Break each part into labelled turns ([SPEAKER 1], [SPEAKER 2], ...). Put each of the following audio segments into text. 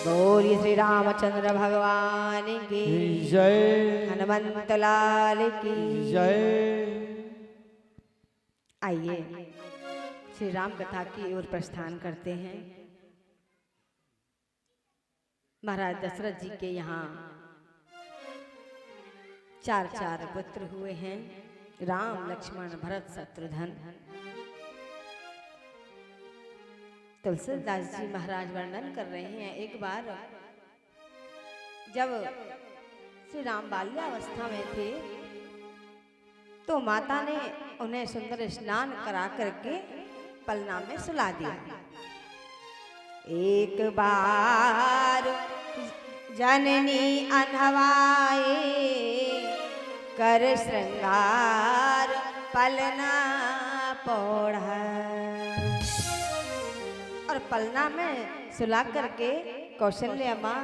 [SPEAKER 1] बोलिए श्री रामचंद्र भगवान की
[SPEAKER 2] जय।
[SPEAKER 1] हनुमंत लाल की
[SPEAKER 2] जय।
[SPEAKER 1] आइए श्री राम कथा की ओर प्रस्थान करते हैं। महाराज दशरथ जी के यहाँ चार पुत्र हुए हैं, राम लक्ष्मण भरत शत्रुघ्न। तुलसीदास जी महाराज वर्णन कर रहे हैं, एक बार जब श्री राम बाल्यावस्था में थे तो माता ने उन्हें सुंदर स्नान करा करके पलना में सुला दिया। एक बार जननी अनहवाए कर श्रृंगार पलना पौड़ा, और पलना में सुला करके कौशल्या माँ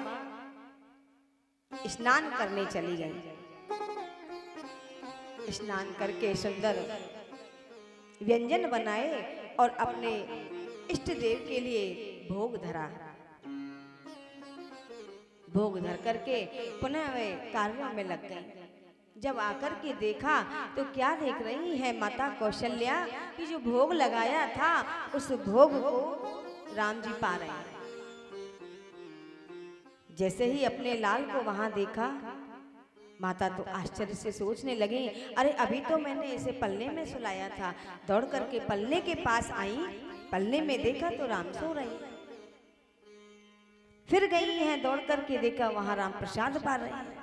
[SPEAKER 1] स्नान करने चली गई। स्नान करके सुंदर व्यंजन बनाए और अपने इष्ट देव के लिए भोग धरा। भोग धर करके पुनः वे कार्यों में लग गई। जब आकर के देखा तो क्या देख रही है माता कौशल्या कि जो भोग लगाया था उस भोग को राम जी पा रहे हैं। जैसे ही अपने लाल को वहां देखा, माता तो आश्चर्य से सोचने लगी, अरे अभी तो मैंने इसे पल्ले में सुलाया था। दौड़ करके पल्ले के पास आई, पल्ले में देखा तो राम सो रहे। फिर गई हैं, दौड़ करके देखा वहां राम प्रसाद पा रहे हैं।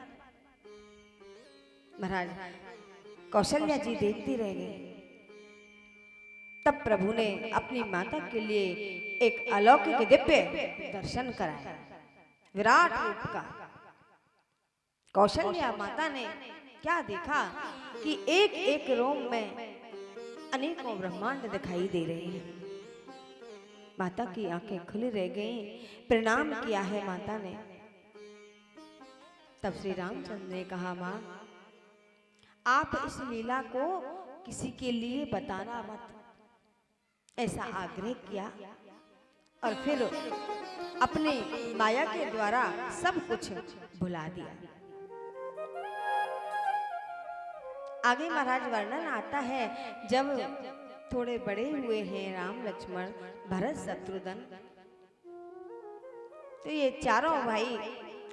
[SPEAKER 1] महाराज कौशल्या जी देखती रह गई। तब प्रभु ने अपनी माता के लिए एक अलौकिक दिव्य दर्शन कराया, विराट रूप का। कौशल्या माता ने क्या देखा कि एक एक रोम में अनेकों ब्रह्मांड दिखाई दे रहे हैं। माता की आंखें खुली रह गईं, प्रणाम किया है माता ने। तब श्री रामचंद्र ने कहा, माँ आप इस लीला को किसी के लिए बताना मत, ऐसा आग्रह किया और फिर अपने माया के द्वारा सब कुछ भुला दिया। आगे महाराज वर्णन आता है, जब थोड़े बड़े हुए हैं राम लक्ष्मण भरत शत्रुघ्न, तो ये चारों भाई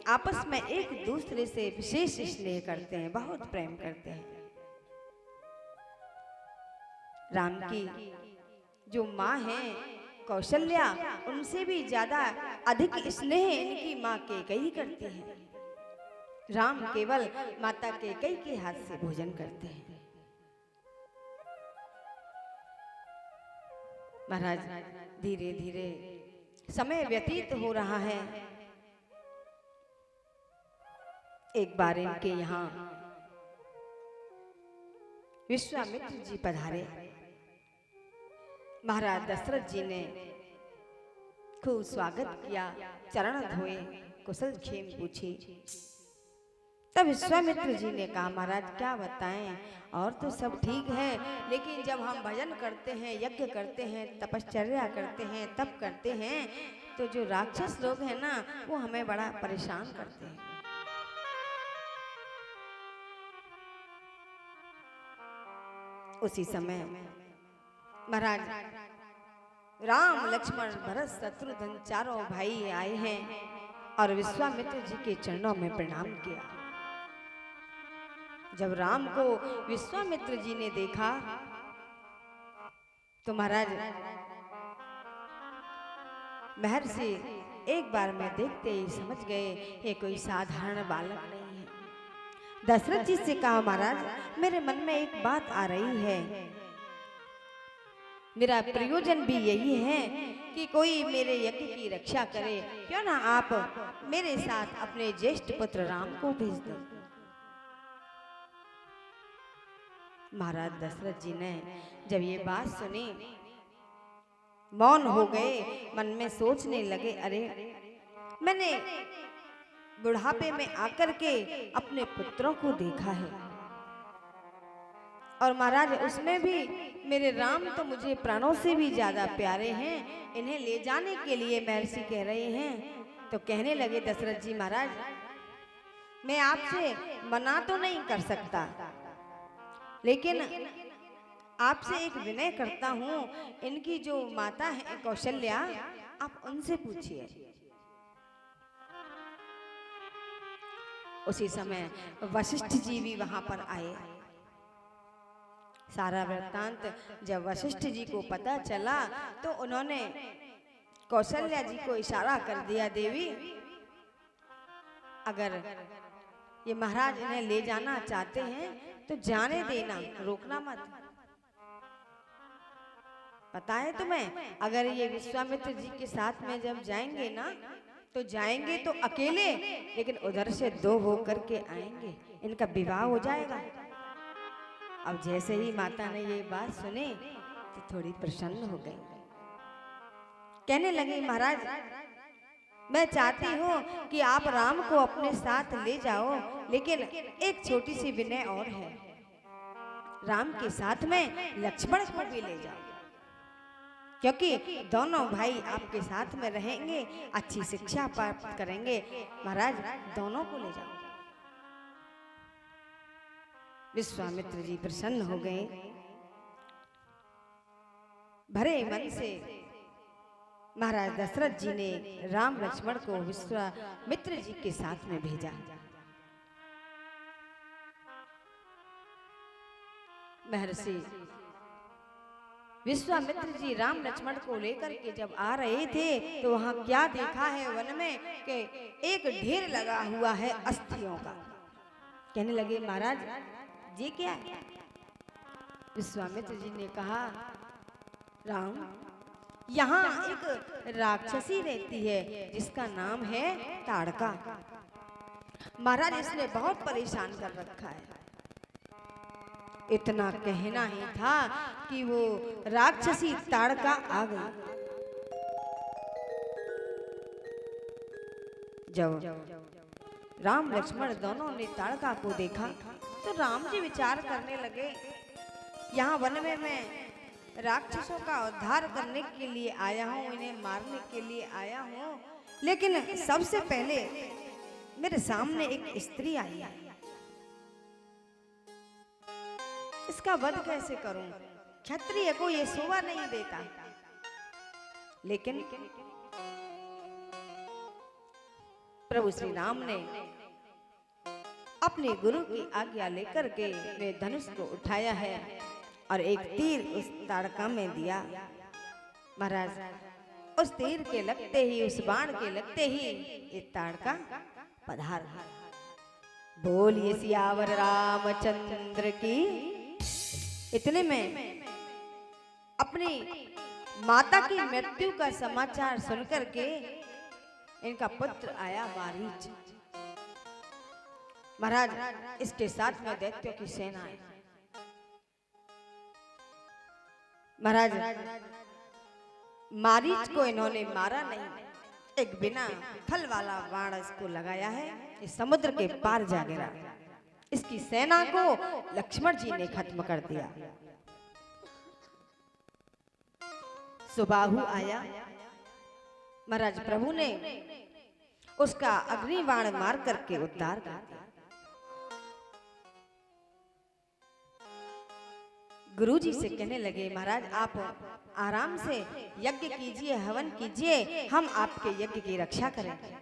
[SPEAKER 1] आपस में एक दूसरे से विशेष स्नेह करते हैं, बहुत प्रेम करते हैं। राम की जो माँ है कौशल्या, उनसे भी ज्यादा अधिक स्नेह इनकी माँ कैकेयी करती है। राम केवल माता कैकेयी के हाथ से भोजन करते हैं। महाराज धीरे धीरे समय व्यतीत हो रहा है। एक बार इनके यहाँ विश्वामित्र जी पधारे। महाराज दशरथ जी ने खूब स्वागत किया, चरण धोए, कुशल क्षेम पूछी। तब विश्वामित्र जी ने कहा, महाराज क्या बताएं, और तो सब ठीक है, लेकिन जब हम भजन करते हैं, यज्ञ करते हैं, तपश्चर्या करते हैं, तप करते हैं, तो जो राक्षस लोग हैं ना, वो हमें बड़ा परेशान करते हैं। उसी समय महाराज राम लक्ष्मण भरत शत्रुघ्न चारों भाई आए हैं और विश्वामित्र जी के चरणों में प्रणाम किया। जब राम को विश्वामित्र जी ने देखा तो महाराज महर्षि एक बार में देखते ही समझ गए ये कोई साधारण बालक नहीं है। दशरथ जी से कहा, महाराज मेरे मन में एक बात आ रही है, मेरा प्रयोजन भी यही है कि कोई मेरे यज्ञ की रक्षा करे, क्यों ना आप मेरे साथ अपने ज्येष्ठ पुत्र राम को भेज दो। महाराज दशरथ जी ने जब ये बात सुनी मौन हो गए, मन में सोचने लगे, अरे मैंने बुढ़ापे में आकर के अपने पुत्रों को देखा है, और महाराज उसमें भी मेरे राम तो मुझे प्राणों से भी ज्यादा प्यारे हैं। इन्हें ले जाने के लिए महर्षि कह रहे हैं तो कहने लगे दशरथ जी महाराज, मैं आपसे मना तो नहीं कर सकता, लेकिन आपसे एक विनय करता हूँ। इनकी जो माता है कौशल्या, आप उनसे पूछिए। उसी समय वशिष्ठ जी भी वहां पर आए। सारा वृत्तांत जब वशिष्ठ जी को पता चला तो उन्होंने कौशल्या जी को इशारा कर दिया, देवी अगर ये महाराज इन्हें ले जाना चाहते हैं तो जाने देना, रोकना मत। पता है तुम्हें, अगर ये विश्वामित्र जी के साथ में जब जाएंगे ना, तो जाएंगे तो अकेले, लेकिन उधर से दो होकर के आएंगे, इनका विवाह हो जाएगा। अब जैसे ही माता ने ये बात सुनी तो थोड़ी प्रसन्न हो गई। कहने लगी, महाराज मैं चाहती हूँ कि आप राम को अपने साथ ले जाओ, लेकिन एक छोटी सी विनय और है, राम के साथ में लक्ष्मण को भी ले जाओ, क्योंकि दोनों भाई आपके साथ में रहेंगे, अच्छी शिक्षा प्राप्त करेंगे। महाराज दोनों को ले जाओ। विश्वामित्र जी प्रसन्न हो गए। भरे मन से महाराज दशरथ जी ने राम लक्ष्मण को विश्वामित्र जी के साथ में भेजा। महर्षि विश्वामित्र जी राम लक्ष्मण को लेकर के जब आ रहे थे तो वहां क्या देखा है वन में कि एक ढेर लगा हुआ है अस्थियों का। कहने लगे, महाराज जी क्या है? विश्वामित्र जी ने कहा, राम यहाँ एक राक्षसी रहती है जिसका नाम है ताड़का। महाराज इसने बहुत परेशान कर रखा है। इतना कहना ही था कि वो राक्षसी ताड़का आ गई। जब राम लक्ष्मण दोनों ने ताड़का को देखा तो राम जी विचार करने लगे, यहाँ वन में मैं राक्षसों का उद्धार करने के लिए आया हूँ, इन्हें मारने के लिए आया हूँ, लेकिन सबसे पहले मेरे सामने एक स्त्री आई है, इसका वध कैसे करूं? क्षत्रिय को ये शोभा नहीं देता। लेकिन प्रभु श्री राम ने अपने गुरु की आज्ञा लेकर के वे धनुष को उठाया है और एक तीर उस ताड़का में दिया। महाराज उस तीर के लगते ही, उस बाण के लगते ही ये ताड़का पधार। बोलिए सियावर रामचंद्र की। इतने में अपनी माता की मृत्यु का समाचार सुनकर के इनका पुत्र आया मारीच। महाराज इसके साथ में दैत्यों की सेना है। महाराज मारीच को इन्होंने मारा नहीं, एक बिना फल वाला बाण इसको लगाया है, इस समुद्र के पार जा गिरा। इसकी सेना को लक्ष्मण जी ने खत्म कर दिया। सुबाहु आया। महाराज प्रभु ने उसका अग्निबाण मार करके उद्धार कर दिया। गुरुजी से कहने लगे, महाराज आप आराम से यज्ञ कीजिए, हवन कीजिए, हम आपके यज्ञ की रक्षा करेंगे।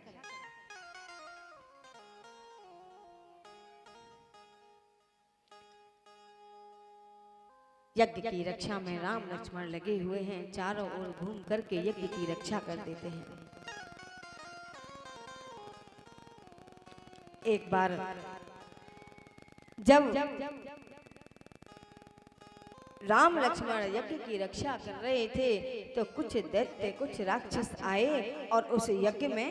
[SPEAKER 1] यज्ञ की रक्षा में राम लक्ष्मण लगे हुए हैं, चारों ओर घूम करके यज्ञ की रक्षा कर देते हैं। एक बार जब राम लक्ष्मण यज्ञ की रक्षा कर रहे थे तो कुछ दैत्य, कुछ राक्षस आए और उस यज्ञ में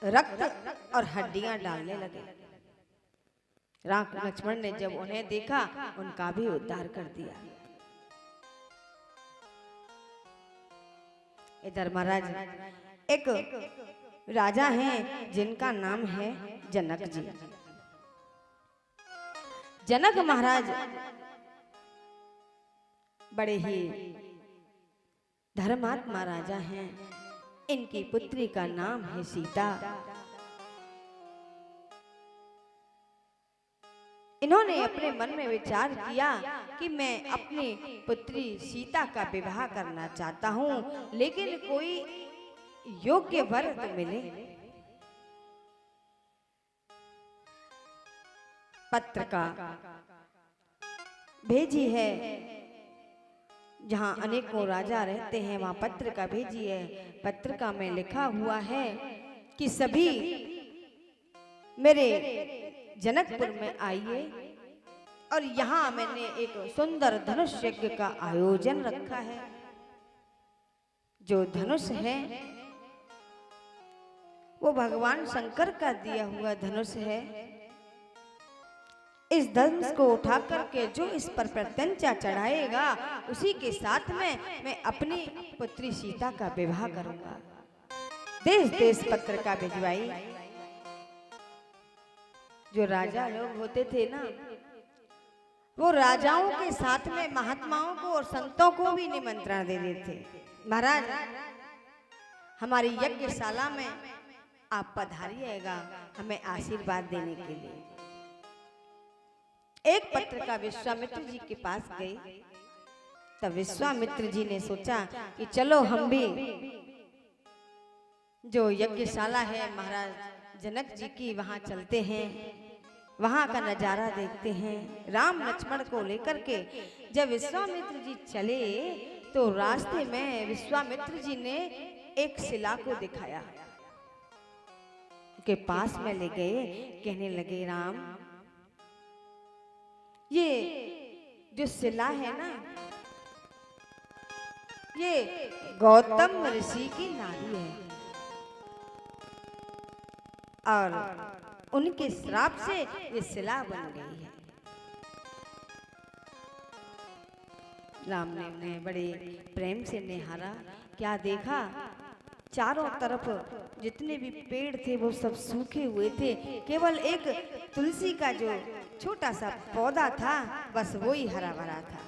[SPEAKER 1] रक्त और हड्डियां डालने लगे। राम लक्ष्मण ने जब उन्हें देखा, उनका भी उद्धार कर दिया। इधर महाराज एक राजा हैं जिनका नाम है जनक जी। जनक महाराज बड़े ही धर्मात्मा राजा हैं। इनकी पुत्री का नाम है सीता। इन्होंने अपने मन में विचार किया कि मैं अपनी पुत्री सीता का विवाह करना चाहता हूँ, लेकिन कोई योग्य वर तो मिले। पत्र का भेजी है, जहाँ अनेकों राजा रहते हैं वहाँ पत्र का भेजी है। पत्र का में लिखा हुआ है कि सभी मेरे जनकपुर में आइए, और यहाँ मैंने एक सुंदर धनुष यज्ञ का आयोजन रखा है। जो धनुष है वो भगवान शंकर का दिया हुआ धनुष है। इस धनुष को उठा करके जो इस पर प्रत्यंचा चढ़ाएगा उसी के साथ में मैं अपनी पुत्री सीता का विवाह करूंगा। देश देश पत्र का भिजवाई। जो राजा लोग होते थे ना, वो राजाओं के साथ में महात्माओं को और संतों को भी निमंत्रण दे देते। महाराज, हमारी यज्ञशाला में आप पधारिएगा हमें आशीर्वाद देने के लिए। एक पत्र का विश्वामित्र जी के पास गई, तब विश्वामित्र जी ने सोचा कि चलो हम भी जो यज्ञशाला है महाराज जनक जी की, वहां चलते हैं, वहां का नजारा देखते हैं। राम लक्ष्मण को लेकर के जब विश्वामित्र जी चले तो रास्ते में विश्वामित्र जी ने एक शिला को दिखाया, के पास में ले गए, कहने लगे राम, ये जो शिला है ना, ये गौतम ऋषि की नारी है, और उनके श्राप से ये शिला बन गई है। राम ने उन्हें बड़े प्रेम से निहारा। क्या देखा, चारों तरफ जितने भी पेड़ थे वो सब सूखे हुए थे, केवल एक तुलसी का जो छोटा सा पौधा था बस वो ही हरा भरा था।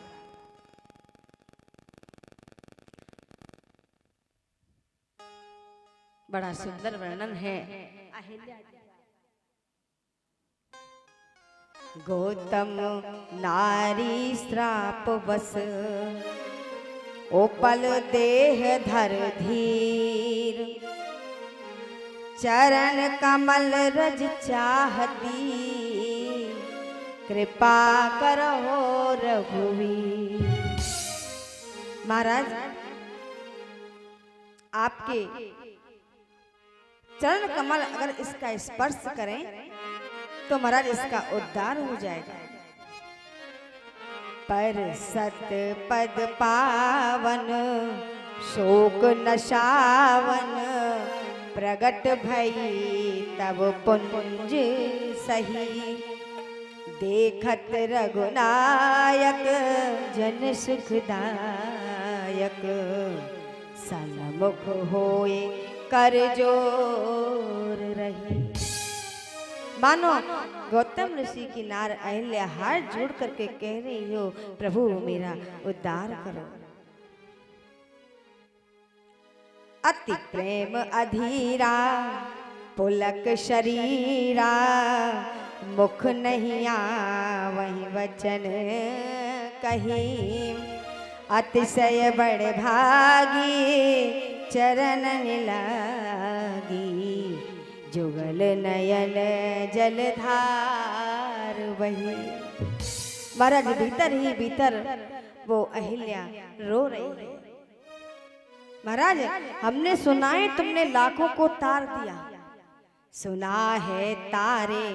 [SPEAKER 1] बड़ा सुंदर वर्णन है। गौतम नारी श्राप बस ओपल देह धर धीर, चरण कमल रज चाहती, कृपा करो रघुवीर। महाराज, आपके चरण कमल अगर इसका स्पर्श करें तो महाराज इसका उद्धार हो जाएगा। पर सत पद पावन शोक नशावन, प्रगट भई तब पुंज सही, देखत रघुनायक जन सुखदायक, सन्मुख होए कर जोर रही। मानो गौतम ऋषि की नार अहिल्या हाथ जोड़ करके कह रही हो, प्रभु मेरा उद्धार करो। अति प्रेम अधीरा पुलक शरीरा, मुख नहीं आवहि वचन कही, अतिशय बड़ भागी चरण लागी, जुगल नयन जलधार वही। महाराज भीतर ही भीतर वो अहिल्या रो रही है। महाराज, हमने सुना है तुमने लाखों को तार दिया, सुना है तारे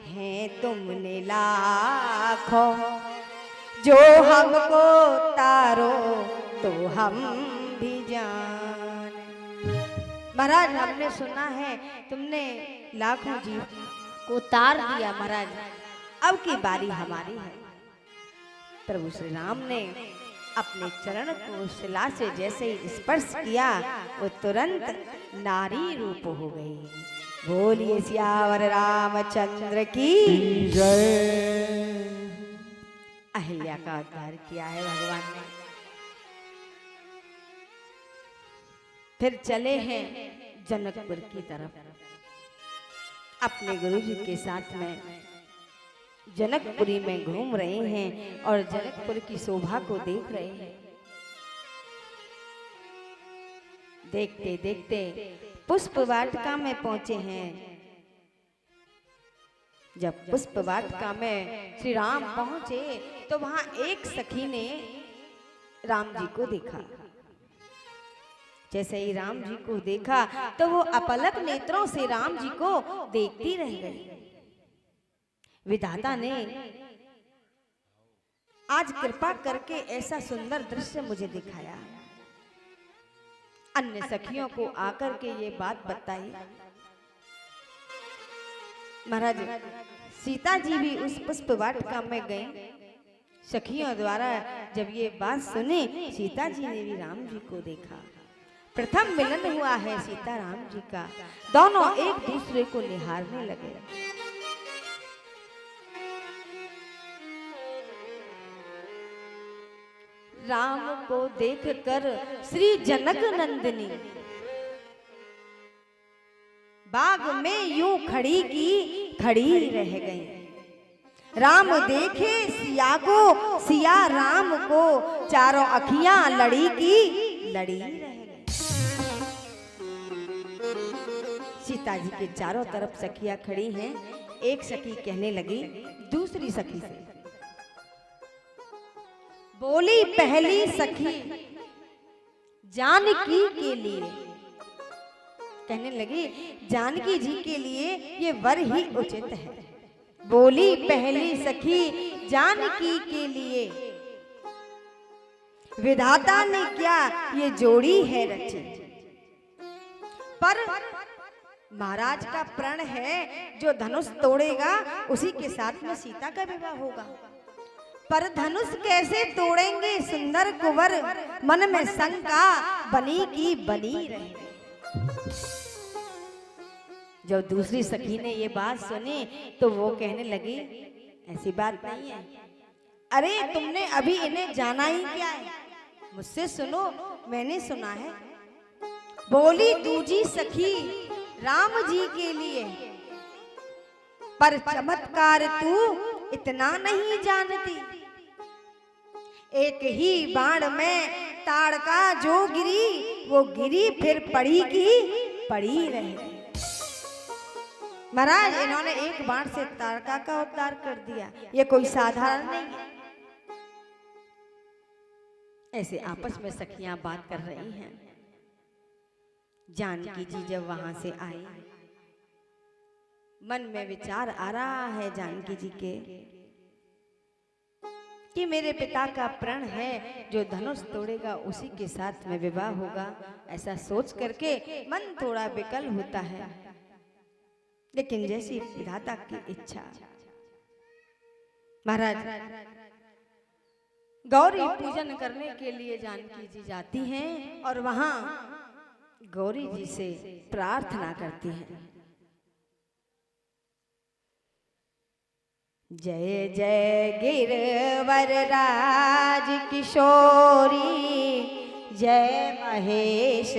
[SPEAKER 1] हैं तुमने लाखों, जो हमको तारो तो हम भी जान। महाराज, हमने सुना है तुमने लाखों जीव को तार दिया महाराज, अब की बारी हमारी है। प्रभु श्री राम ने अपने चरण को शिला से जैसे ही स्पर्श किया वो तुरंत नारी रूप हो गई। बोलिए सियावर रामचंद्र की जय। अहिल्या का उद्धार किया है भगवान ने। फिर चले हैं जनकपुर की तरफ। अपने गुरुजी के साथ में जनकपुरी में घूम रहे हैं और जनकपुर की शोभा को देख रहे हैं। देखते देखते पुष्प वाटिका में पहुंचे हैं। जब पुष्प वाटिका में श्री राम पहुंचे तो वहां एक सखी ने राम जी को देखा। जैसे ही राम जी को देखा तो वो अपलक नेत्रों से राम जी को देखती रह गई। विधाता ने आज कृपा करके ऐसा सुंदर दृश्य मुझे दिखाया। अन्य सखियों को आकर के ये बात बताई। महाराज सीता जी भी उस पुष्प वाटिका में गई। सखियों द्वारा जब ये बात सुनी, सीता जी ने भी राम जी को देखा। प्रथम मिलन हुआ है सीता राम जी का। दोनों एक दूसरे को निहारने लगे। राम को देखकर श्री जनक नंदिनी बाग में यूं खड़ी की खड़ी रह गई। राम देखे सिया को, सिया राम को, चारों अखियां लड़ी की लड़ी रह गई। सीता जी के चारों तरफ सखियां खड़ी हैं। एक सखी कहने लगी दूसरी सखी से, बोली पहली सखी जानकी के लिए, कहने लगी जानकी जी के लिए ये वर ही उचित है। बोली पहली सखी जानकी के लिए, विधाता ने क्या ये जोड़ी है रची। पर महाराज का प्रण है, जो धनुष तोड़ेगा उसी के साथ में सीता का विवाह होगा। पर धनुष कैसे तोड़ेंगे सुंदर कुंवर, मन में शंका बनी की बनी रहे। जब दूसरी सखी ने ये बात सुनी तो वो कहने लगी ऐसी बात नहीं है। अरे तुमने अभी इन्हें जाना ही क्या है, मुझसे सुनो, मैंने सुना है। बोली दूजी सखी राम जी के लिए, पर चमत्कार तू इतना नहीं जानती। एक ही बाण में ताड़का जो गिरी, वो गिरी फिर पड़ी की पड़ी रही। महाराज इन्होंने एक बाण से ताड़का का उद्धार कर दिया, ये कोई साधारण नहीं है। ऐसे आपस में सखियां बात कर रही हैं। जानकी जी जब वहां से आई, मन में विचार आ रहा है जानकी जी के कि मेरे पिता का प्रण है, जो धनुष तोड़ेगा उसी के साथ में विवाह होगा। ऐसा सोच करके मन थोड़ा विकल होता है, लेकिन जैसी विधाता की इच्छा। महाराज गौरी पूजन करने के लिए जानकी जी जाती हैं और वहां गौरी जी से प्रार्थना करती हैं, जय जय गिरवर राज किशोरी, जय महेश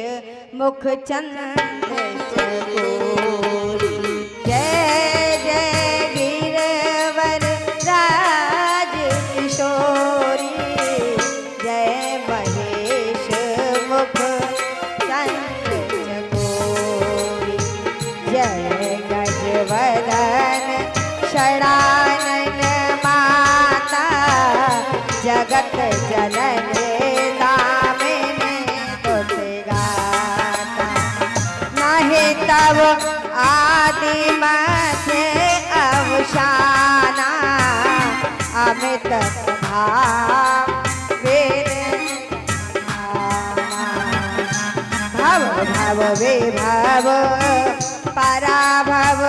[SPEAKER 1] मुख चंद्र चकोरी। जय जय गिरवर राज किशोरी, जय महेश मुख चंद्र चकोरी। जय गजवदन षडानन माता, जगत जननी दामिनी तुझे गाता। नहीं तब आदि मध्य अवसाना, अमित भाव भव भव विभव पराभव,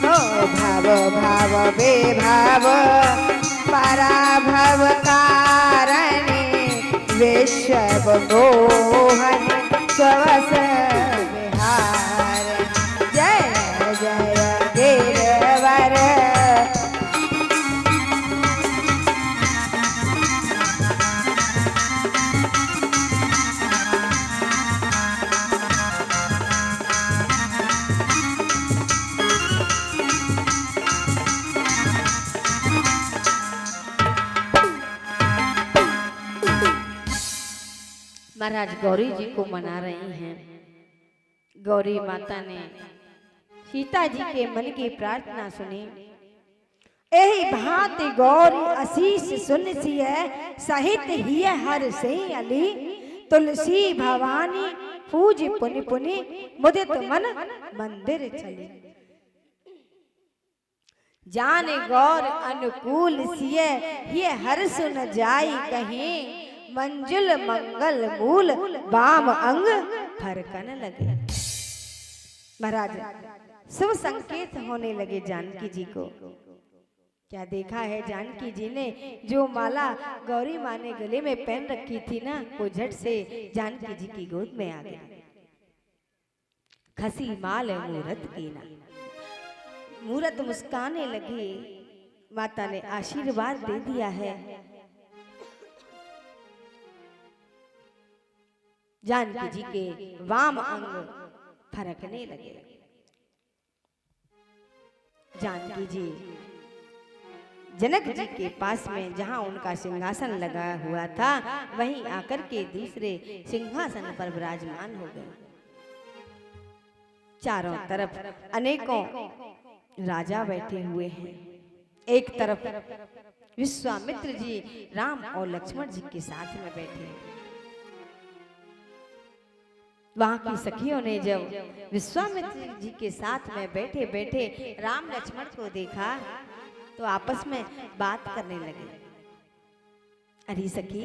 [SPEAKER 1] भव भव विभव पराभव कारणि, विश्व मोहन स्वस विहार। जय जय गिरवर महाराज गौरी जी को मना रही हैं। गौरी माता ने सीता जी के मन की प्रार्थना सुनी। एही भांति गौरी आशीष सुन सिय सहित ही हर से अली तुलसी भवानी पूज पुनि पुनि मुदित मन मंदिर चली। जान गौर अनुकूल सिय ये हर सुन जाई कहीं मंजुल मंगल मूल बाम अंग फरकन लगे। महाराज शुभ संकेत होने लगे जानकी जी को। क्या देखा है जानकी जी ने, जो माला गौरी माँ ने गले में पहन रखी थी ना, वो झट से जानकी जी की गोद में आ गई। खसी माल मूरत की ना, मूरत मुस्काने लगी। माता ने आशीर्वाद दे दिया है। जानकी जी के वाम अंग फरकने लगे। जानकी जी जनक जी के पास में जहां उनका सिंहासन लगा हुआ था, वहीं आकर के दूसरे सिंहासन पर विराजमान हो गए। चारों तरफ अनेकों राजा बैठे हुए हैं। एक तरफ विश्वामित्र जी राम और लक्ष्मण जी के साथ में बैठे हैं। वहां की सखियों ने जब विश्वामित्र जी के साथ में बैठे बैठे राम लक्ष्मण को देखा तो आपस में बात करने लगे। अरे सखी,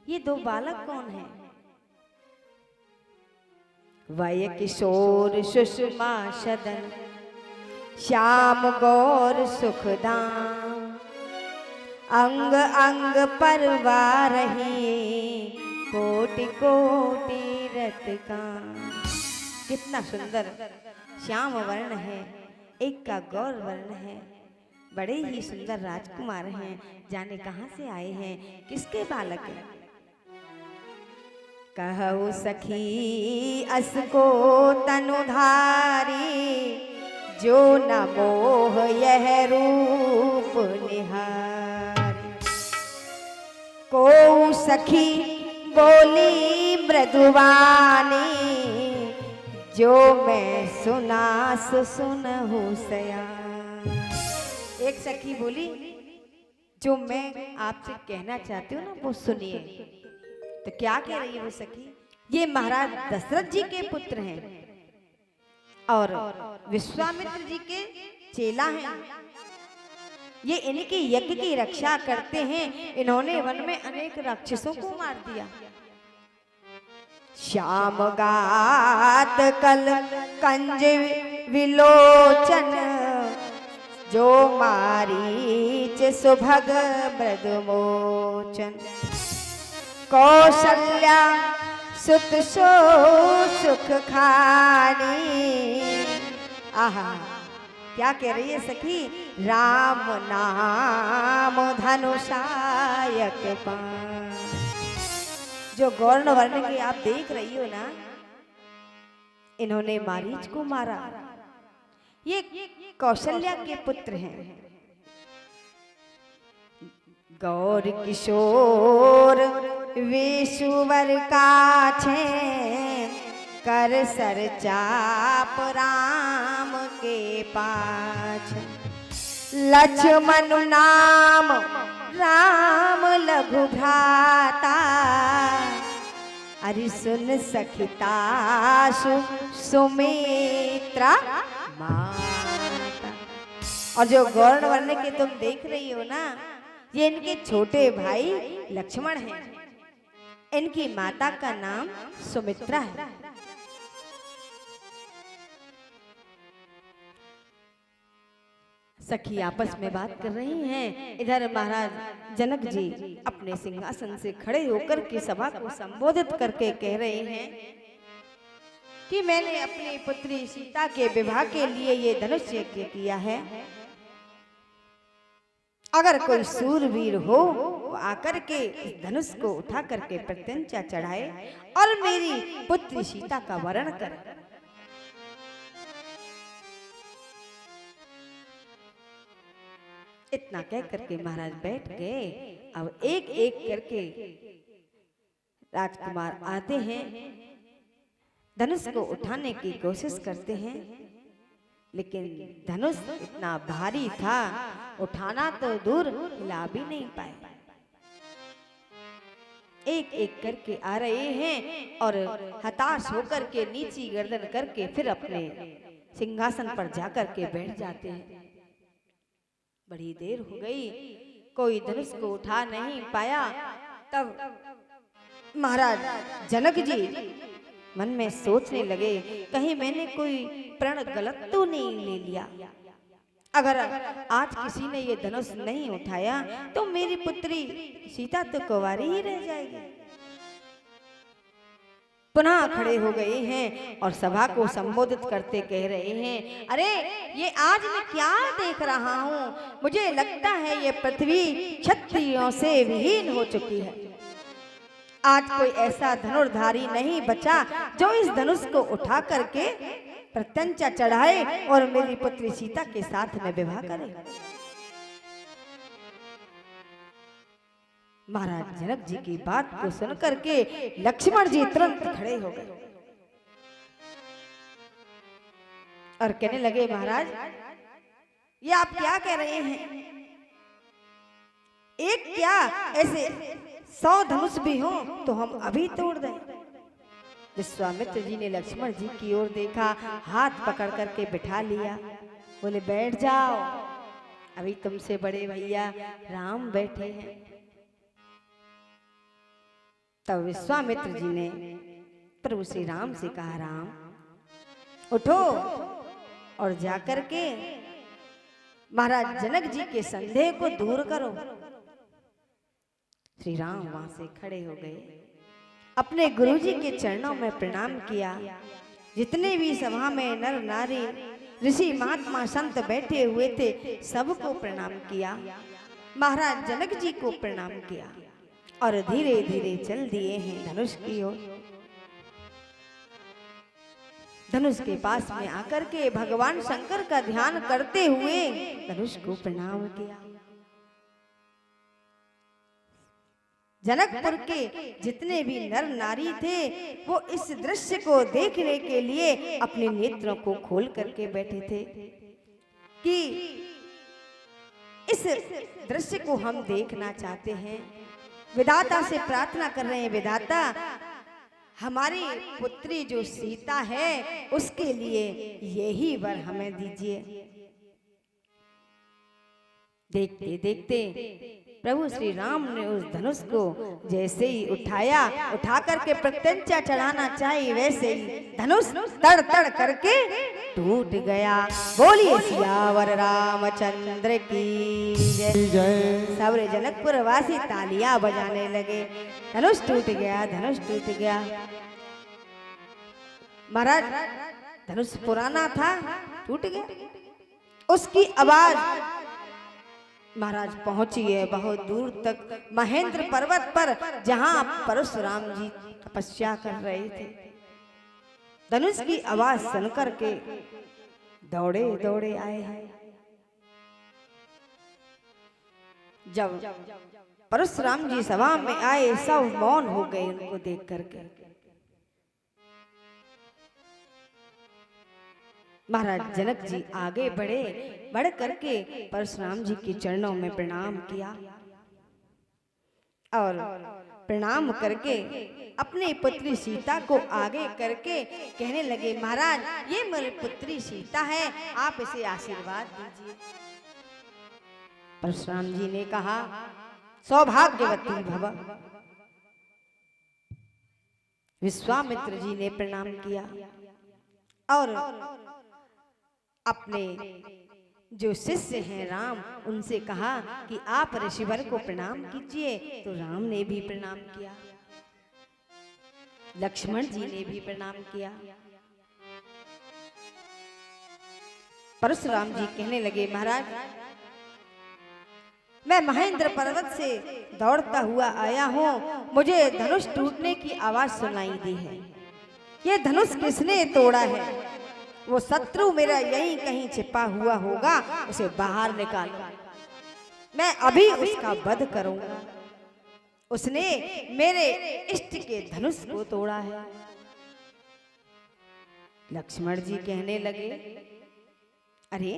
[SPEAKER 1] ये दो बालक कौन हैं? वय किशोर सुषमा सदन श्याम गौर सुखदाम अंग अंग परवार रही कोटि कोटि रत का। कितना सुंदर श्याम वर्ण है, एक का गौर वर्ण है। बड़े ही सुंदर राजकुमार हैं। जाने कहां से आए हैं, किसके बालक हैं? कहु सखी असको तनुधारी जो न मोह यह रूप निहारी। को सखी बोली मृदुवानी जो मैं सुना सुनहु सया। एक सखी बोली, जो मैं आपसे कहना चाहती हूँ ना वो सुनिए। तो क्या कह रही है वो सखी? ये महाराज दशरथ जी के पुत्र हैं और विश्वामित्र जी के चेला हैं। ये इनके यज्ञ की रक्षा करते हैं। इन्होंने वन में अनेक राक्षसों को मार दिया। श्याम गात कल कंज विलोचन जो मारीच सुभग मृदुमोचन। कौशल्या सुत सो सुख खानी। आहा, क्या कह रही है सखी? राम नाम धनुषायक पान। जो गौर्ण वर्ण के आप देख रही हो ना, इन्होंने मारीच को मारा। ये कौशल्या के पुत्र हैं। गौर किशोर विशुवर काछे कर सर चाप राम के पाछ। लक्ष्मण नाम राम लघु भ्राता अरे सुन सखिता सुमित्रा माता। और जो गौर्ण वर्ण के तुम देख रही हो ना, ये इनके छोटे भाई लक्ष्मण हैं। इनकी माता का नाम सुमित्रा है। सखी आपस में बात कर रही हैं। इधर महाराज जनक जी अपने सिंहासन से खड़े होकर के सभा को संबोधित करके कह रहे हैं कि मैंने अपनी पुत्री सीता के विवाह के लिए ये धनुष यज्ञ किया है। अगर कोई सूरवीर हो वो आकर के इस धनुष को उठा करके प्रत्यंचा चढ़ाए और मेरी पुत्री सीता का वरण करे। इतना कह करके महाराज बैठ गए। अब एक एक करके राजकुमार आते हैं, धनुष को उठाने की कोशिश करते हैं, लेकिन धनुष इतना भारी था, उठाना तो दूर हिला भी नहीं पाए। एक एक करके आ रहे हैं और हताश होकर के नीची गर्दन करके फिर अपने सिंहासन पर जाकर के बैठ जाते हैं। बड़ी देर हो गई, कोई धनुष को उठा नहीं पाया। तब महाराज जनक जी मन में सोचने लगे, कहीं मैंने कोई प्रण गलत तो नहीं ले लिया। अगर आज किसी ने ये धनुष नहीं उठाया तो मेरी पुत्री सीता तो कुंवारी ही रह जाएगी। पुनः खड़े हो गए हैं और सभा को संबोधित करते कह रहे हैं, अरे ये आज मैं क्या देख रहा हूँ, मुझे लगता है ये पृथ्वी क्षत्रियों से विहीन हो चुकी है। आज कोई ऐसा धनुर्धारी नहीं बचा जो इस धनुष को उठा करके प्रत्यंचा चढ़ाए और मेरी पुत्री सीता के साथ में विवाह करे। महाराज जनक जी की बात को सुन करके लक्ष्मण जी तुरंत खड़े हो गए और कहने लगे, महाराज ये आप क्या कह रहे हैं? एक क्या ऐसे 100 धनुष भी हो तो हम अभी तोड़ दें। विश्वामित्र जी ने लक्ष्मण जी की ओर देखा, हाथ पकड़ करके बिठा लिया, बोले बैठ जाओ, अभी तुमसे बड़े भैया राम बैठे हैं। तब विश्वामित्र जी ने प्रभु श्री राम से कहा, राम उठो और जाकर के महाराज जनक जी के संदेह को दूर करो। श्री राम वहां से खड़े हो गए, अपने गुरुजी के चरणों में प्रणाम किया। जितने भी सभा में नर नारी ऋषि महात्मा संत बैठे हुए थे सबको प्रणाम किया, महाराज जनक जी को प्रणाम किया और धीरे धीरे चल दिए हैं धनुष की ओर। धनुष के पास में आकर के भगवान शंकर का ध्यान करते हुए धनुष को प्रणाम किया। जनकपुर के जितने भी नर नारी थे वो इस दृश्य को देखने के लिए अपने नेत्रों को खोल करके बैठे थे कि इस दृश्य को हम देखना चाहते हैं। विधाता से प्रार्थना कर रहे हैं, विधाता हमारी पुत्री जो सीता है उसके लिए यही वर हमें दीजिए। देखते देखते प्रभु श्री राम ने उस धनुष को जैसे ही उठाया, उठा करके प्रत्यंचा चढ़ाना चाहिए, वैसे ही धनुष तड़ तड़ करके टूट गया। बोलिए सियावर रामचंद्र की जय। सारे जनकपुर वासी तालियां बजाने लगे। धनुष टूट गया, धनुष टूट गया। महाराज धनुष पुराना था, टूट गया। उसकी आवाज महाराज पहुंची है बहुत दूर तक, महेंद्र पर्वत पर, जहां परशुराम जी तपस्या कर रहे थे। धनुष की आवाज सुनकर के दौड़े दौड़े आए हैं। जब परशुराम जी सभा में आए सब मौन हो गए उनको देख करके। महाराज जनक जी आगे बढ़े, बढ़ करके परशुराम जी के चरणों में प्रणाम किया और प्रणाम करके अपनी पुत्री सीता को आगे करके कहने लगे, महाराज ये मेरी पुत्री सीता है, आप इसे आशीर्वाद दीजिए। परशुराम जी ने कहा, सौभाग्यवती भव। विश्वामित्र जी ने प्रणाम किया और अपने जो शिष्य हैं राम, उनसे कहा कि आप ऋषिवर को प्रणाम कीजिए। तो राम ने भी प्रणाम किया, लक्ष्मण जी ने भी प्रणाम किया। परशुराम जी कहने लगे, महाराज मैं महेंद्र पर्वत से दौड़ता हुआ आया हूँ, मुझे धनुष टूटने की आवाज सुनाई दी है। ये धनुष किसने तोड़ा है? वो शत्रु मेरा यहीं कहीं छिपा हुआ होगा, उसे बाहर निकालो, मैं अभी उसका वध करूंगा। उसने मेरे इष्ट के धनुष को तोड़ा है। लक्ष्मण जी कहने लगे, अरे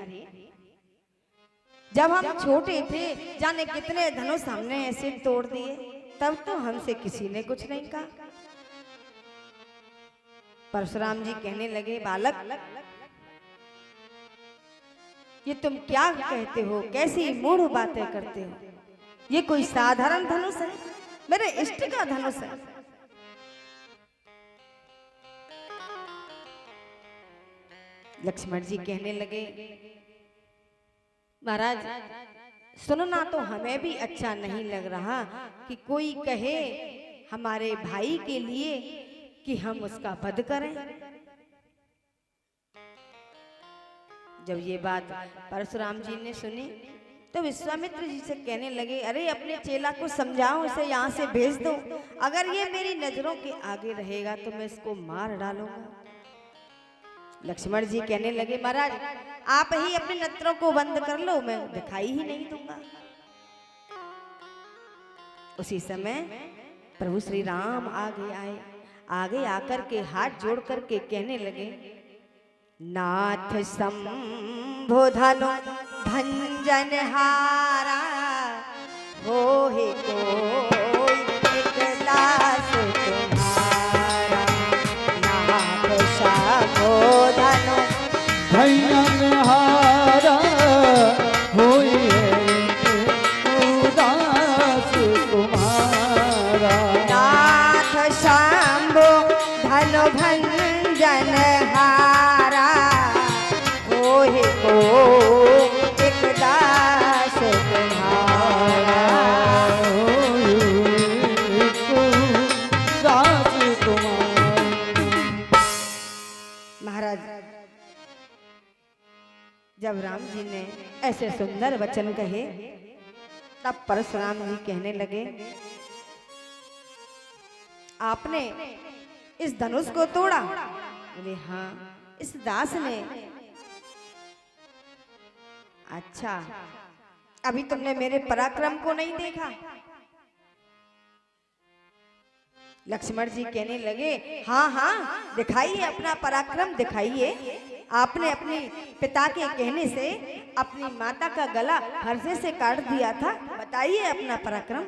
[SPEAKER 1] जब हम छोटे थे जाने कितने धनुष हमने ऐसे तोड़ दिए, तब तो हमसे किसी ने कुछ नहीं कहा। परशुराम जी कहने लगे, बालक ये तुम क्या कहते हो, कैसी मूढ़ बातें करते हो। ये कोई साधारण धनुष है, मेरे इष्ट का धनुष है। लक्ष्मण जी कहने लगे, महाराज सुनना तो हमें भी अच्छा नहीं लग रहा कि कोई कहे हमारे भाई के लिए कि हम उसका वध करें। जब ये बात परशुराम जी ने सुनी तो विश्वामित्र जी से कहने लगे, अरे अपने चेला को समझाओ, इसे यहाँ से भेज दो। अगर ये मेरी नजरों के आगे रहेगा तो मैं इसको मार डालूंगा। लक्ष्मण जी कहने लगे, महाराज आप ही अपने नेत्रों को बंद कर लो, मैं दिखाई ही नहीं दूंगा। उसी समय प्रभु श्री राम आगे आकर के हाथ जोड़ करके कहने लगे, नाथ शंभो धनु भंजन हारा, होहि कोई एक दास तुम्हारा। नाथ शंभो धनु
[SPEAKER 2] भंजन हारा, होई एक दास तुम्हारा।
[SPEAKER 1] नाथ शंभो धनु भंजन हारा, होहि को एक दास तुम्हारा।
[SPEAKER 2] दास तुम्हारा।
[SPEAKER 1] महाराज जब राम जी ने ऐसे सुंदर वचन कहे तब परशुराम जी कहने लगे, आपने इस धनुष को तोड़ा? बोले हाँ, इस दास ने। अच्छा, अभी तुमने मेरे पराक्रम को नहीं देखा? लक्ष्मण जी कहने लगे, हाँ हाँ दिखाइए अपना पराक्रम दिखाइए। आपने अपने पिता के कहने से अपनी माता का गला फरसे से काट दिया था, बताइए अपना पराक्रम।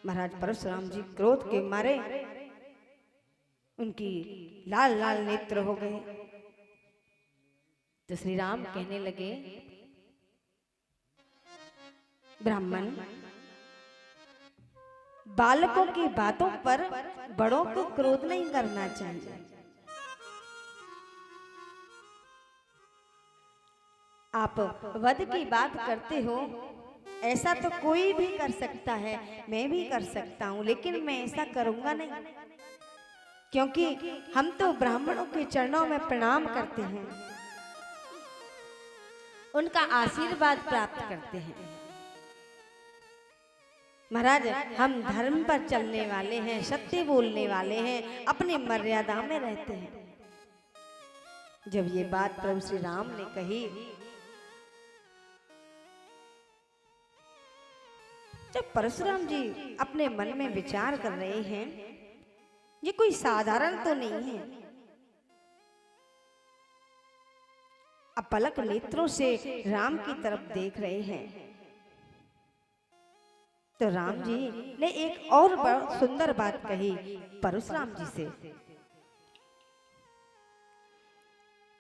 [SPEAKER 1] महाराज परशुराम जी क्रोध के मारे उनकी लाल लाल नेत्र हो गए। तो श्री राम कहने लगे, ब्राह्मण बालकों की बातों पर बड़ों को क्रोध नहीं करना चाहिए। आप वध की बात करते हो, ऐसा तो कोई भी कर सकता है, मैं भी कर सकता हूं, लेकिन मैं ऐसा करूंगा नहीं, क्योंकि हम तो ब्राह्मणों के चरणों में प्रणाम करते हैं, उनका आशीर्वाद प्राप्त करते हैं। महाराज हम धर्म पर चलने वाले हैं, सत्य बोलने वाले हैं, अपनी मर्यादा में रहते हैं। जब ये बात प्रभु श्री राम ने कही, जब परशुराम जी अपने मन में विचार कर रहे हैं, ये कोई साधारण तो नहीं है। अब पलक नेत्रों से राम की तरफ देख रहे हैं, तो राम जी ने एक और सुंदर बात कही परशुराम जी से,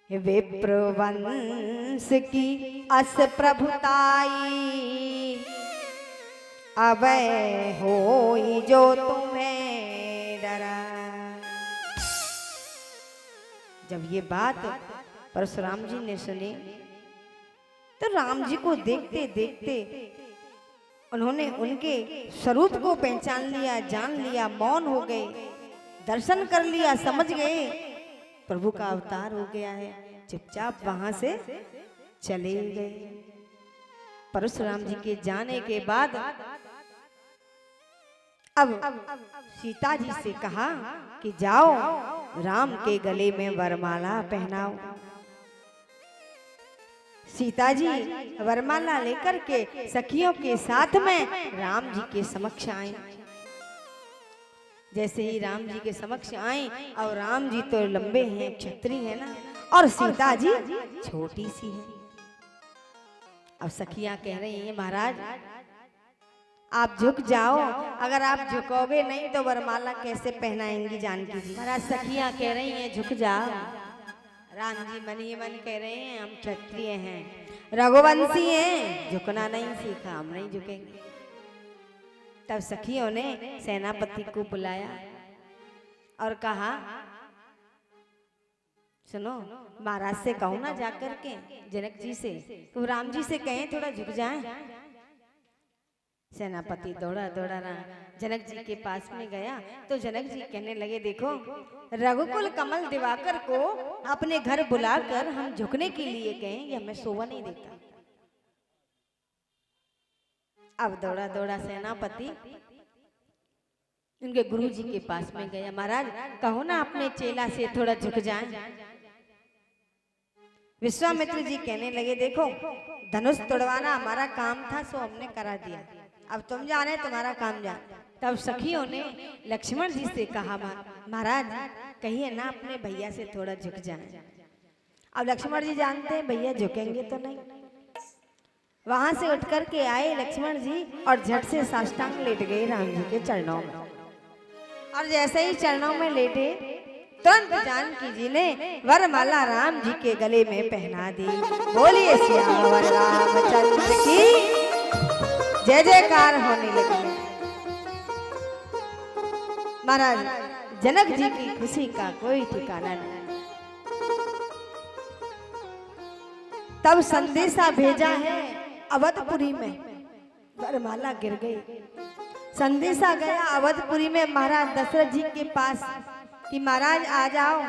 [SPEAKER 1] विप्रवंश की अस प्रभुताई, अब होई जो तुम्हें डरा। जब ये बात परशुराम जी ने सुनी तो राम जी को देखते देखते उन्होंने उनके स्वरूप को पहचान लिया, जान लिया, मौन हो गए, दर्शन कर लिया, समझ गए प्रभु का अवतार हो गया है। चुपचाप वहां से चले गए। परशुराम जी के जाने के बाद अब सीता जी से कहा कि जाओ राम के गले में वरमाला पहनाओ। सीता जी वरमाला लेकर के सखियों के साथ में राम जी के समक्ष आई। जैसे ही राम जी के समक्ष आई, और राम जी तो लंबे हैं, क्षत्रिय है ना, और सीता जी छोटी सी है। अब सखियां कह रही हैं महाराज आप झुक जाओ, अगर आप झुकोगे नहीं तो वरमाला कैसे पहनाएंगी जानकी जी। महाराज सखियां कह रही हैं झुक जाओ। राम जी मन ही मन कह रहे हैं हम क्षत्रिय हैं, रघुवंशी हैं, झुकना नहीं सीखा, हम नहीं झुकेंगे। तब सखियों ने सेनापति को बुलाया और कहा सुनो महाराज से कहो ना जाकर के जनक जी से, तो राम जी से कहें थोड़ा झुक जाएं। सेनापति दौड़ा दौड़ा रहा जनक जी के पास में गया तो जनक जी कहने लगे देखो रघुकुल कमल दिवाकर को अपने घर बुलाकर हम झुकने के लिए कहें, ये हमें शोभा नहीं देता। अब दौड़ा दौड़ा सेनापति उनके गुरु जी के पास में गया, महाराज कहो ना अपने चेला से थोड़ा झुक जाएं। विश्वामित्र जी कहने लगे देखो धनुष तोड़वाना हमारा काम था सो हमने करा दिया, अब तुम जाने तुम्हारा काम जान। तब सखियों ने लक्ष्मण जी से कहा महाराज कहिए ना अपने भैया से थोड़ा झुक जाएं। अब लक्ष्मण जी जानते हैं भैया झुकेंगे तो नहीं। वहां से उठ कर के आए लक्ष्मण जी और झट से साष्टांग लेट गए राम जी के चरणों में। और जैसे ही चरणों में लेटे तुरंत जानकी जी ने वरमाला राम जी के गले में पहना दी। बोलिए सियावर रामचंद्र की जय जयकार होने लगी। महाराज जनक जी की खुशी का कोई ठिकाना नहीं। तब संदेशा भेजा है अवधपुरी में, वरमाला गिर गई। संदेशा गया अवधपुरी में महाराज दशरथ जी के पास कि महाराज आ जाओ,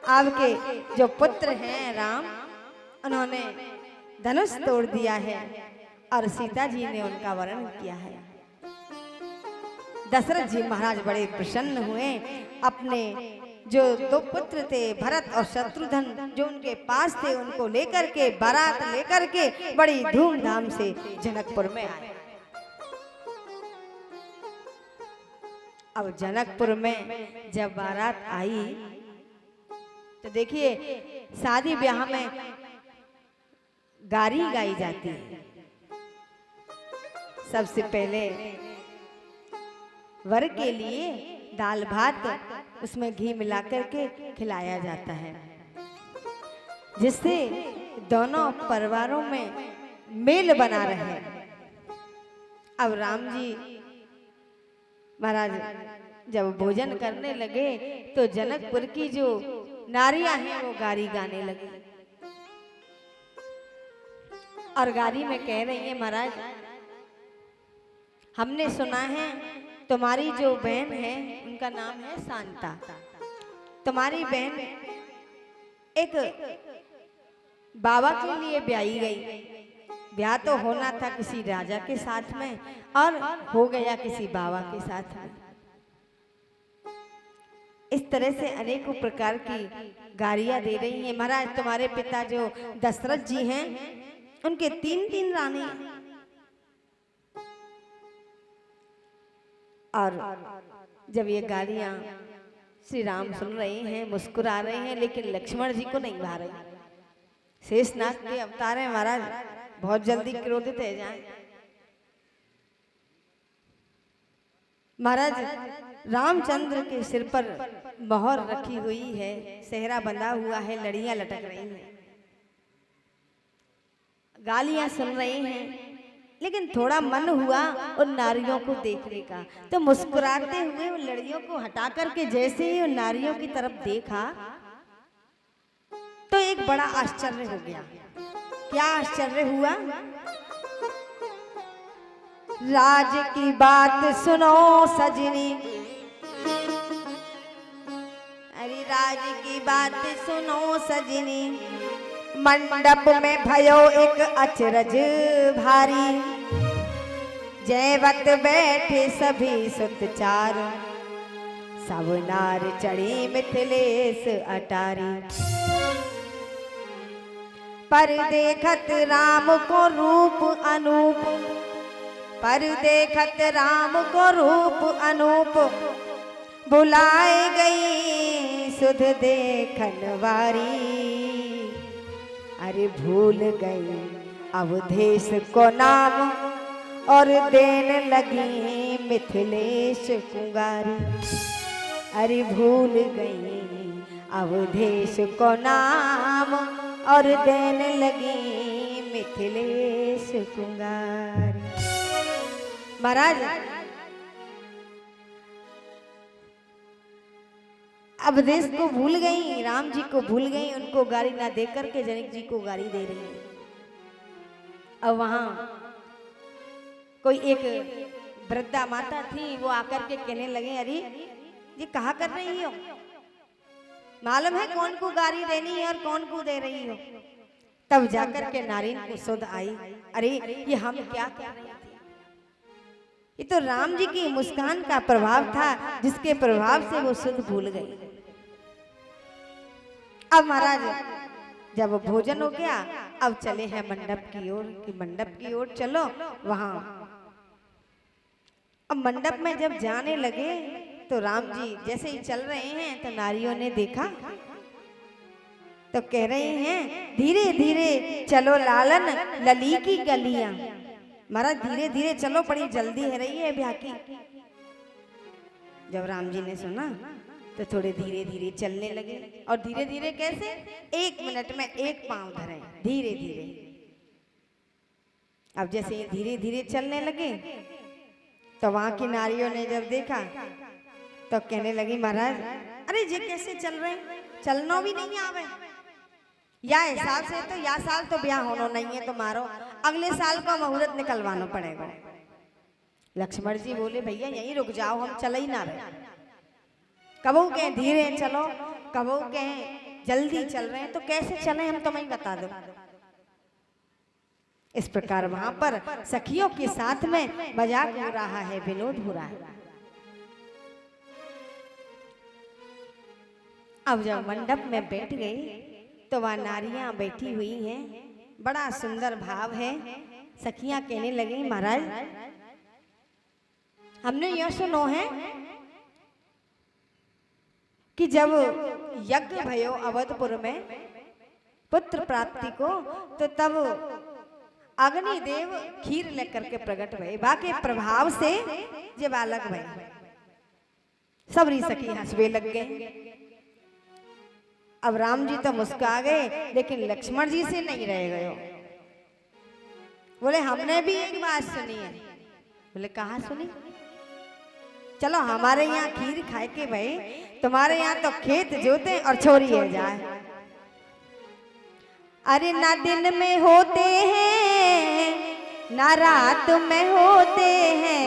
[SPEAKER 1] आपके जो पुत्र हैं राम उन्होंने धनुष तोड़ दिया है और सीता जी ने उनका वरण किया है। दशरथ जी महाराज बड़े प्रसन्न हुए, अपने जो दो पुत्र थे भरत और शत्रुघ्न जो उनके पास थे उनको लेकर के बारात लेकर के बड़ी धूमधाम से जनकपुर में आए। अब जनकपुर में जब बारात आई तो देखिए शादी ब्याह में गारी गाई जाती है। सबसे पहले वर के लिए दाल भात उसमें घी मिलाकर के खिलाया जाता है, जिससे दोनों परिवारों में मेल बना रहे। अब राम जी महाराज जब भोजन करने लगे तो जनकपुर की जो नारियां हैं वो गारी गाने लगी और गारी में कह रही है महाराज हमने सुना है तुम्हारी जो बहन है उनका नाम है शांता, तुम्हारी बहन एक बाबा के लिए ब्याही गई। ब्याह तो होना था किसी राजा के साथ में और हो गया किसी बाबा के साथ में। इस तरह से अनेकों प्रकार की गालियां दे रही हैं। महाराज तुम्हारे पिता जो दशरथ जी हैं उनके 3 रानी और जब ये गालियां श्री राम सुन रहे हैं मुस्कुरा रहे हैं, लेकिन लक्ष्मण जी को नहीं भा रही। शेषनाग के अवतार हैं महाराज, बहुत जल्दी क्रोधित हो जाए। महाराज रामचंद्र के सिर पर मोहर रखी हुई है, सेहरा बंधा हुआ है, लड़ियां लटक रही हैं, गालियां सुन रही हैं, लेकिन थोड़ा मन हुआ उन नारियों को देखने का तो मुस्कुराते हुए उन लड़ियों को हटा करके जैसे ही उन नारियों की तरफ देखा तो एक बड़ा आश्चर्य हो गया। क्या आश्चर्य हुआ? राज की बात सुनो सजनी, अरे राज की बात सुनो सजनी, मंडप में भयो एक अचरज भारी, जयवत बैठे सभी सुतचार, सब नार चढ़ी मिथिलेश अटारी। पर देखत राम को रूप अनूप, पर देखत राम को रूप अनूप, बुलाए गई सुध देखन वारी। अरे भूल गई अवधेश को नाम और देने लगी मिथिलेश कुंगारी। अरे भूल गई अवधेश को नाम और देने लगी मिथिलेश कुंगारी। महाराज अवधेश को भूल गई, राम जी को भूल गई, उनको गाड़ी ना दे करके जनक जी को गाड़ी दे रही है। अब वहां कोई एक वृद्धा माता थी, वो आकर के कहने लगे अरे ये कहा कर रही हो, मालूम है कौन को गाड़ी देनी है और कौन को दे रही हो। तब जाकर के नारी को सुध आई, अरे ये हम क्या कर रहे थे, ये तो राम जी की मुस्कान का प्रभाव था जिसके प्रभाव से वो सुध भूल गई। अब महाराज जब भोजन हो गया, अब चले हैं मंडप की ओर कि मंडप की ओर चलो वहां। अब मंडप में जब जाने लगे तो राम जी जैसे ही चल रहे हैं तो नारियों ने देखा तो कह रहे हैं धीरे धीरे चलो लालन लली की गलियां। महाराज धीरे धीरे चलो, बड़ी जल्दी है रही है ब्याह की। जब राम जी ने सुना तो थोड़े धीरे धीरे चलने लगे, और धीरे धीरे कैसे, 1 मिनट में 1 पांव धरे, धीरे धीरे। अब जैसे ये धीरे धीरे चलने लगे तो वहां की नारियों ने जब देखा तो कहने लगी महाराज अरे ये कैसे चल रहे हैं, चलना भी नहीं आवे, या हिसाब से तो या साल तो ब्याह होना नहीं है तुम्हारो, अगले साल का मुहूर्त निकलवाना पड़ेगा। लक्ष्मण जी बोले भैया यहीं रुक जाओ, हम चल ही ना रहे। कबो कहे धीरे चलो, कबो कहे जल्दी चल रहे हैं, तो कैसे चले हम तुम्हें बता दो। इस प्रकार वहां पर सखियों के साथ में मजाक हो रहा है, विनोद हो रहा है। अब जब मंडप में बैठ गई तो वह नारियां बैठी हुई हैं, बड़ा सुंदर भाव है। सखियां कहने लगी महाराज हमने यह सुनो है कि जब यज्ञ भयो अवधपुर में पुत्र प्राप्ति को, तो तब अग्निदेव खीर लेकर के प्रकट भये, बाके प्रभाव से जे बालक भये। सबरी सखी हंसवे लग गए। अब राम जी तो मुस्कुरा गए, लेकिन लक्ष्मण जी से नहीं रह गए। बोले हमने भी एक बात सुनी है। बोले कहाँ सुनी? चलो हमारे यहाँ खीर खाए के भाई, तुम्हारे यहाँ तो खेत जोते और छोरी है जाए। अरे ना दिन में होते हैं ना रात में होते हैं,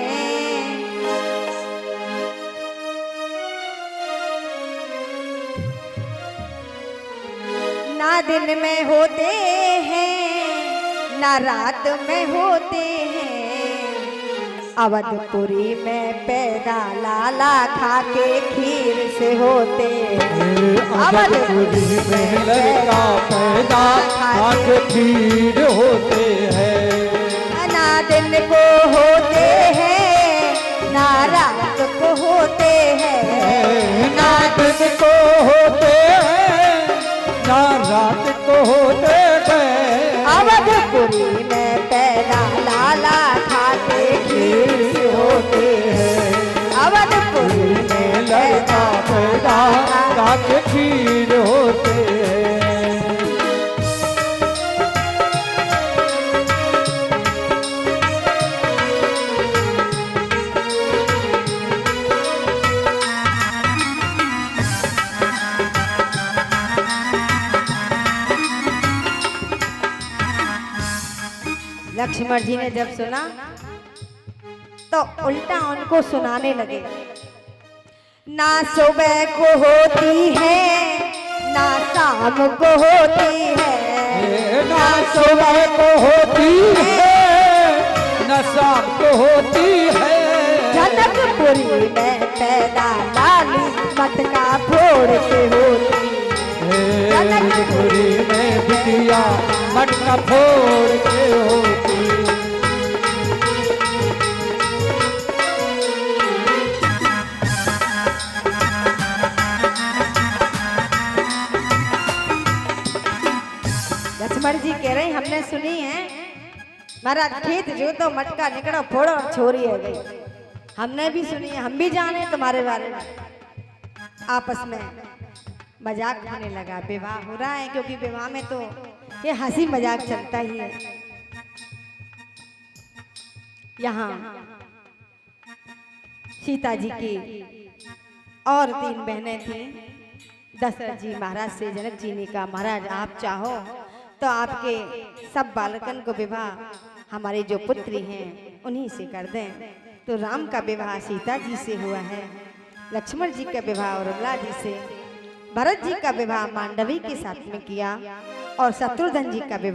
[SPEAKER 1] ना दिन में होते हैं ना रात में होते हैं। अवधपुरी में पैदा लाला खा के खीर से होते हैं।
[SPEAKER 2] अवधपुरी में लड़का पैदा खा के खीर होते हैं।
[SPEAKER 1] ना दिन को होते हैं ना रात को होते हैं,
[SPEAKER 2] ना दिन को होते हैं ना रात को होते हैं।
[SPEAKER 1] अवधपुरी में पैदा लाला खा के खीर से होते हैं। अवधपुरी में
[SPEAKER 2] लड़का पैदा खा के खीर होते हैं।
[SPEAKER 1] लक्ष्मण जी ने जब सुना तो उल्टा उनको सुनाने लगे। ना सुबह को होती है ना शाम को होती है,
[SPEAKER 2] ना सुबह को होती है ना शाम को होती है।
[SPEAKER 1] जनकपुरी में पैदा लाली मटका फोड़ के होती है।
[SPEAKER 2] जनकपुरी में बिटिया मटका फोड़ के होती।
[SPEAKER 1] लक्ष्मण जी कह रहे हमने सुनी है महाराज खेत जो तो मटका निकला फोड़ो और छोरी है गई। हमने भी सुनी है, हम भी जाने तुम्हारे बारे में। आपस में मजाक होने लगा, विवाह हो रहा है क्योंकि विवाह में तो ये हंसी मजाक चलता ही है। यहाँ सीता जी की और 3 बहनें थीं। दशरथ जी महाराज से जनक जी ने कहा महाराज आप चाहो तो आपके सब बालकन को विवाह हमारे जो पुत्री हैं उन्हीं से कर दें। तो राम का विवाह सीता जी से हुआ है, लक्ष्मण जी का विवाह उर्मिला जी से, भरत जी का विवाह मांडवी के साथ में किया और शत्रुघ्न जी का विवाह